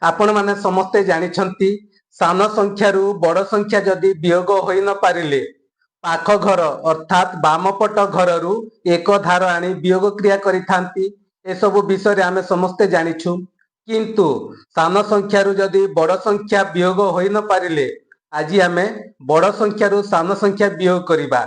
आपण माने समस्ते जानिछंती सान संख्यारू बड़ संख्या जदि वियोग होई न पारिले पाख घर अर्थात बामपट घररू एक धार आनी वियोग क्रिया करिथांती। ए सब विषय आमे समस्ते जानिछु किंतु सान संख्यारू जदि बड़ संख्या वियोग होई न पारिले आज आमे बड़ संख्यारू सान संख्या वियोग करिबा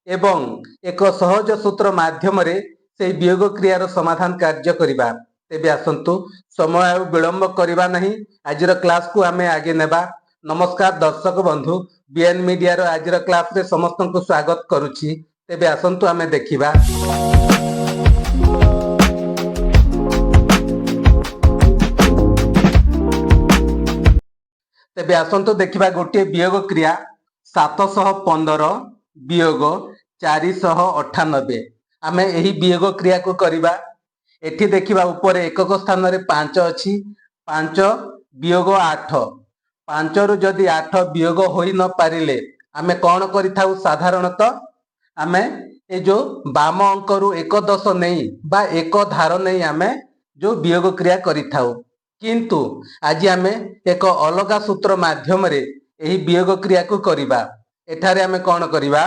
एवं एक सहज सूत्र माध्यम रे से वियोग क्रियार समाधान कार्य करिबा। तेबे आसंतु समय विलंब करवा नहीं आजिर क्लास को आमे आगे नेबा। नमस्कार दर्शक बंधु, बीएन मीडिया रो आजिर क्लास रे समस्त को स्वागत करुछि। तेबे आसंतु आमे देखिबा। तेबे आसंतु देखिबा गोटे वियोग क्रिया 715 वियोग 498। आमे एही वियोग क्रिया को करिबा। एठी देखिबा ऊपर एकक स्थान रे 5 अछि, 5 वियोग 8, 5 रु जदि 8 वियोग होई न पारिले आमे कोन करिथाउ? साधारणतः आमे ए जो बाम अंक रु एक दश नहीं बा एक धार नहीं आमे जो वियोग क्रिया करिथाउ। किंतु आज आमे एक अलगा सूत्र माध्यम रे एही वियोग क्रिया को करिबा। एठारे आमे कोन करिबा?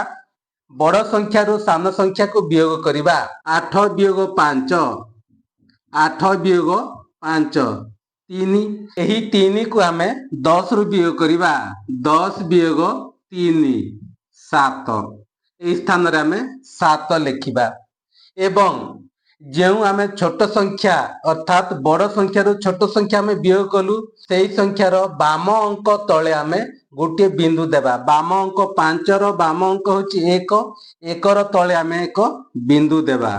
बड़ संख्या रु सान संख्या को वियोग करिबा। 8 वियोग 5, 8 वियोग 5 3, एही 3 को आमे 10 रु वियोग करिबा। 10 वियोग 3 7, ए स्थान रे आमे 7 लिखिबा। एवं जेउ आमे छोट संख्या अर्थात बड़ संख्या रु छोट संख्या आमे वियोग कलु सेही संख्यार बाम अंक तळे आमे गोटे बिंदु देबा। बाम अंक 5 रो बाम अंक होची 1, 1 रो तळे आमे एक बिंदु देबा।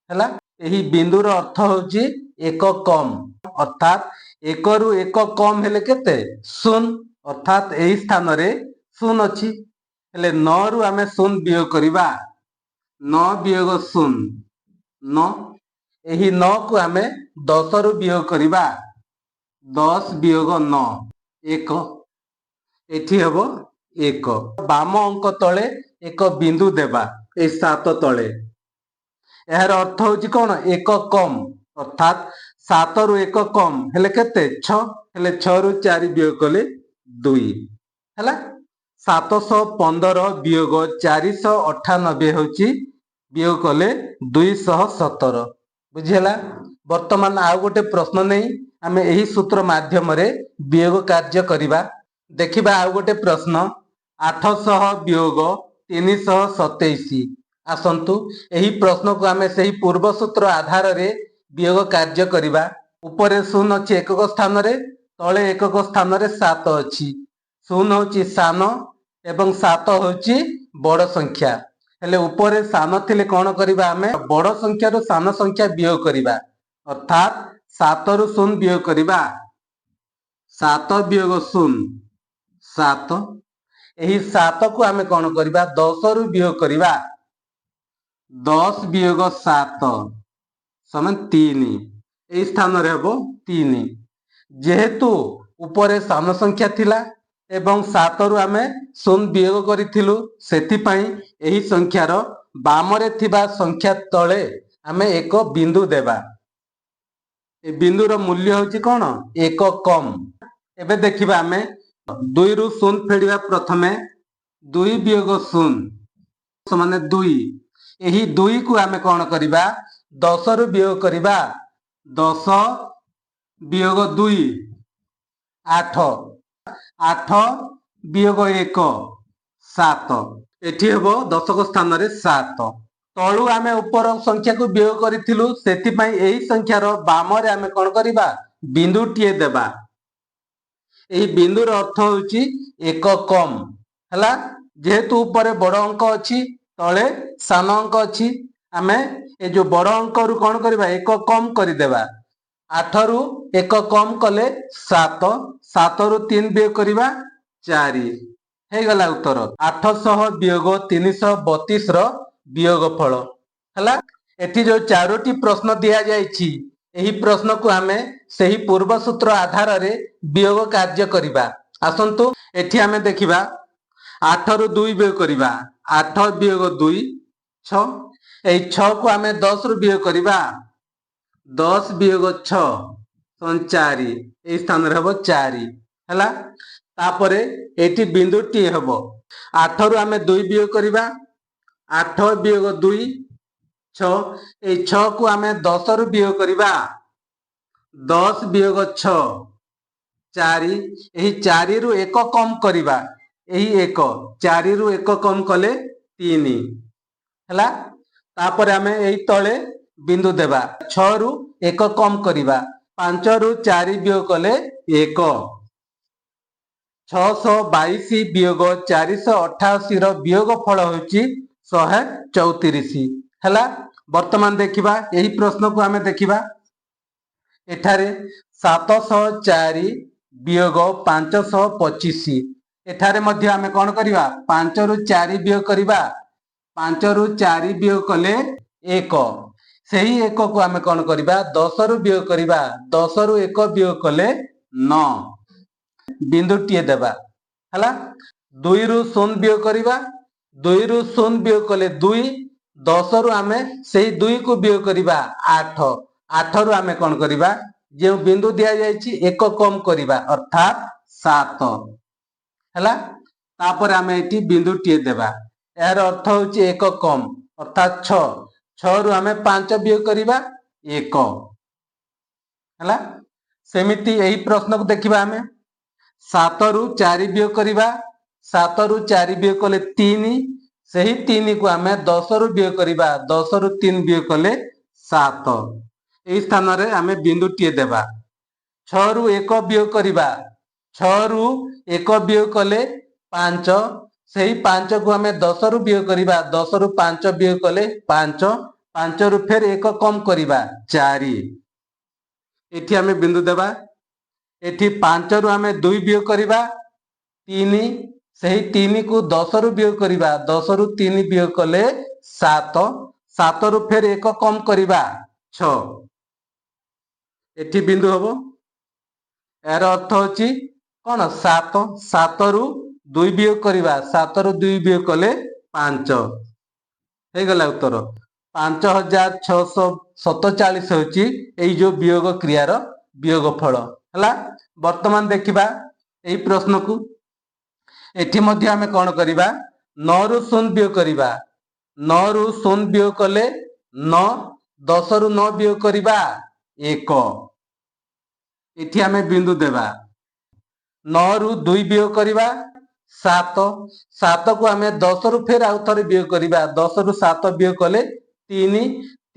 हला एही बिंदुर अर्थ होची एक कम अर्थात 1 रु 1 कम हेले केते? 0 अर्थात एही स्थान रे 0 अछि। हेले 9 रु आमे 0 वियोग करिबा। 9 वियोग 0 9, एही 9 को आमे 10 रु वियोग करिबा। 10 वियोग 9 1, एठी हबो 1। बाम अंक तळे एक बिंदु देबा ए 7 तळे। एहार अर्थ होची कोन? एक कम अर्थात 7 रु 1 कम हेले केते? 6, हेले 6 रु 4 वियोग कले 2 हला। 715 वियोग 498 होची वियोग कले 217। बुझिला? वर्तमान आउ गोटे प्रश्न नहीं आमे एही सूत्र माध्यम रे वियोग कार्य करिबा। देखिबा आउ गोटे प्रश्न 800 वियोग 327। आसंतु एही प्रश्न को आमे सेही पूर्व सूत्र आधार रे वियोग कार्य करिबा। ऊपर 0 अछि एकक स्थान रे, तळे एकक स्थान रे 7 अछि। 0 होची सान एवं 7 होची बड़ संख्या। हेले ऊपर सान थिले कोन करिबा? आमे बड़ संख्या रु सान संख्या वियोग करिबा अर्थात 7 रु 0 वियोग करिबा। 7 वियोग 0 7, एही 7 को आमे कोन करिबा? 10 रु वियोग करिबा। 10 वियोग 7 समान 3, ए स्थान रे हबो 3। जेहेतु ऊपर सान संख्या थिला एवं 7 रु आमे 0 वियोग करिथिलु सेति पई एही संख्यार बाम रे थिबा संख्या तळे आमे एक बिंदु देबा। ए बिंदु रो मूल्य होची कोन? एक कम। एबे देखिबा आमे 2 रु 0 फेडिबा। प्रथमे 2 वियोग 0 समान 2, एही 2 को आमे कोन करिबा? 10 रु वियोग करिबा। 10 वियोग 2 8, 8 वियोग 1 7, एठी हबो दशक स्थान रे 7। तळु आमे ऊपर संख्या को वियोग करिथिलु सेति पई एही संख्यार बाम रे आमे कोन करिबा? बिंदु टिए देबा। एही बिंदुर अर्थ होची एक कम हला। जेहेतु ऊपर बड़ अंक अछि तळे सान अंक अछि आमे ए जो बड़ अंक रु कोन करिबा? एक कम करि देबा। 8 रु 1 कम कले 7, 7 रु 3 वियोग करिबा 4 हे गला उत्तर। 800 वियोग 332 रो वियोग फल हला। एठी जो चारोटी प्रश्न दिया जायछि एही प्रश्न को आमे सेही पूर्व सूत्र आधार रे वियोग कार्य करिबा। आसंतु एठी आमे देखिबा 8 रु 2 वियोग करिबा। 8 वियोग 2 6, एही 6 को आमे 10 रु वियोग करिबा। 10 वियोग 6 4 এই স্থাନରେ হব 4 ହେଲା। ତାପରେ ଏଠି ବିନ୍ଦୁଟିଏ ହବ। 8 ରୁ ଆମେ 2 ବିয়োଗ କରିବା। 8 ବିয়োଗ 2 6। এই 6 କୁ ଆମେ 10 ରୁ ବିয়োଗ କରିବା। 10 ବିয়োଗ 6 4। ଏହି 4 ରୁ 1 କମ କରିବା। ଏହି 1 4 ରୁ 1 କମ କଲେ 3 ହେଲା। ତାପରେ ଆମେ ଏଇ ତଳେ ବିନ୍ଦୁ ଦେବା। 6 ରୁ 1 କମ କରିବା। 5 ରୁ 4 ବିয়োଗ କଲେ 1। 622 ବିয়োଗ 488 ର ବିయోଗ ଫଳ ହେଉଛି 134 ହେଲା। ବର୍ତ୍ତମାନ ଦେଖିବା ଏହି ପ୍ରଶ୍ନକୁ ଆମେ ଦେଖିବା। ଏଠାରେ 704 ବିয়োଗ 525। ଏଠାରେ ମଧ୍ୟ ଆମେ କଣ କରିବା? 5 ରୁ 4 ବିয়োଗ କରିବା। 5 ରୁ 4 ବିয়োଗ କଲେ 1। ସେହି 1 କୁ ଆମେ କଣ କରିବା? 10 ରୁ ବିয়োଗ କରିବା। 10 ରୁ 1 ବିয়োଗ କଲେ 9। ବିନ୍ଦୁଟିଏ ଦେବା ହେଲା। 2 ରୁ 0 ବିয়োଗ କରିବା। 2 ରୁ 0 ବିয়োଗ କଲେ 2। 10 ରୁ ଆମେ ସେଇ 2 କୁ ବିয়োଗ କରିବା 8। 8 ରୁ ଆମେ କଣ କରିବା? ଯେଉଁ ବିନ୍ଦୁ ଦିଆଯାଇଛି 1 କମ କରିବା ଅର୍ଥାତ 7 ହେଲା। ତାପରେ ଆମେ ଏଠି ବିନ୍ଦୁଟିଏ ଦେବା। ଏହାର ଅର୍ଥ ହେଉଛି 1 କମ ଅର୍ଥାତ 6। 6 ରୁ ଆମେ 5 ବିয়োଗ କରିବା 1 ହେଲା। ସେମିତି ଏହି ପ୍ରଶ୍ନକୁ ଦେଖିବା ଆମେ। 7 ରୁ 4 ବିয়োଗ କରିବା। 7 ରୁ 4 ବିয়োଗ କଲେ 3। ସେହି 3 କୁ ଆମେ 10 ରୁ ବିয়োଗ କରିବା। 10 ରୁ 3 ବିয়োଗ କଲେ 7। ଏହି ସ୍ଥାନରେ ଆମେ ବିନ୍ଦୁଟିଏ ଦେବା। 6 ରୁ 1 ବିয়োଗ କରିବା। 6 ରୁ 1 ବିয়োଗ କଲେ 5। ସେହି 5 କୁ ଆମେ 10 ରୁ ବିয়োଗ କରିବା। 10 ରୁ 5 ବିয়োଗ କଲେ 5। 5 ରୁ ଫେର 1 କମ କରିବା 4। ଏଠି ଆମେ ବିନ୍ଦୁ ଦେବା। ଏଠି 5 ରୁ ଆମେ 2 ବିয়োଗ କରିବା 3। ସେହି 3 କୁ 10 ରୁ ବିয়োଗ କରିବା। 10 ରୁ 3 ବିয়োଗ କଲେ 7। 7 ରୁ ଫେର 1 କମ କରିବା 6। ଏଠି ବିନ୍ଦୁ ହବ। ଏହାର ଅର୍ଥ ହେଉଛି କଣ? 7। 7 ରୁ 2 ବିয়োଗ କରିବା। 7 ରୁ 2 ବିয়োଗ କଲେ 5 ହେଇଗଲା ଉତ୍ତର। 5647 ହେଉଛି ଏଇ ଯୋଉ ବିయోଗ କ୍ରିୟାର ବିయోଗ ଫଳ ହେଲା। ବର୍ତ୍ତମାନ ଦେଖିବା ଏହି ପ୍ରଶ୍ନକୁ। ଏଠି ମଧ୍ୟ ଆମେ କଣ କରିବା? 9 ରୁ 0 ବିয়োଗ କରିବା। 9 ରୁ 0 ବିয়োଗ କଲେ 9। 10 ରୁ 9 ବିয়োଗ କରିବା 1। ଏଠି ଆମେ ବିନ୍ଦୁ ଦେବା। 9 ରୁ 2 ବିয়োଗ କରିବା 7। 7 କୁ ଆମେ 10 ରୁ ଫେର ଆଉ ଥରେ ବିয়োଗ କରିବା। 10 ରୁ 7 ବିয়োଗ କଲେ 3।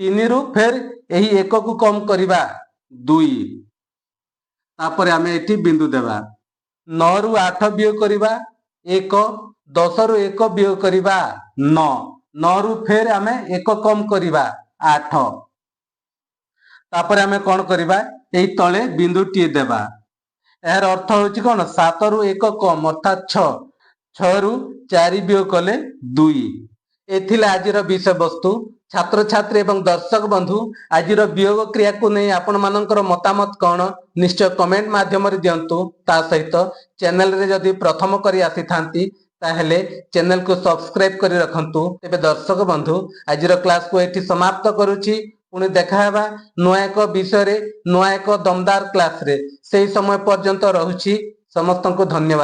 3 ରୁ ଫେର ଏହି 1 କୁ କମ କରିବା 2। ତାପରେ ଆମେ ଏଠି ବିନ୍ଦୁ ଦେବା। 9 ରୁ 8 ବିয়োଗ କରିବା 1। 10 ରୁ 1 ବିয়োଗ କରିବା 9। 9 ରୁ ଫେର ଆମେ 1 କମ କରିବା 8। ତାପରେ ଆମେ କଣ କରିବା? ଏଇ ତଳେ ବିନ୍ଦୁଟିଏ ଦେବା। ଏହାର ଅର୍ଥ ହେଉଛି କଣ? 7 ରୁ 1 କମ ଅର୍ଥାତ 6। 6 ରୁ 4 ବିয়োଗ କଲେ 2। ଏଥିଲା ଆଜିର ବିଷୟବସ୍ତୁ। ଛାତ୍ରଛାତ୍ରୀ ଏବଂ ଦର୍ଶକ ବନ୍ଧୁ, ଆଜିର ବିయోଗ କ୍ରିୟାକୁ ନେଇ ଆପଣମାନଙ୍କର ମତାମତ କଣ ନିଶ୍ଚୟ କମେଣ୍ଟ ମାଧ୍ୟମରେ ଦିଅନ୍ତୁ। ତା ସହିତ ଚ୍ୟାନେଲରେ ଯଦି ପ୍ରଥମ କରି ଆସିଥାନ୍ତି ତାହେଲେ ଚ୍ୟାନେଲକୁ ସବସ୍କ୍ରାଇବ କରି ରଖନ୍ତୁ। ତେବେ ଦର୍ଶକ ବନ୍ଧୁ, ଆଜିର କ୍ଲାସକୁ ଏଠି ସମାପ୍ତ କରୁଛି। ପୁଣି ଦେଖା ହେବା ନୂଆ ଏକ ବିଷୟରେ, ନୂଆ ଏକ ଦମଦାର କ୍ଲାସରେ। ସେହି ସମୟ ପର୍ଯ୍ୟନ୍ତ ରହୁଛି। ସମସ୍ତଙ୍କୁ ଧନ୍ୟବାଦ।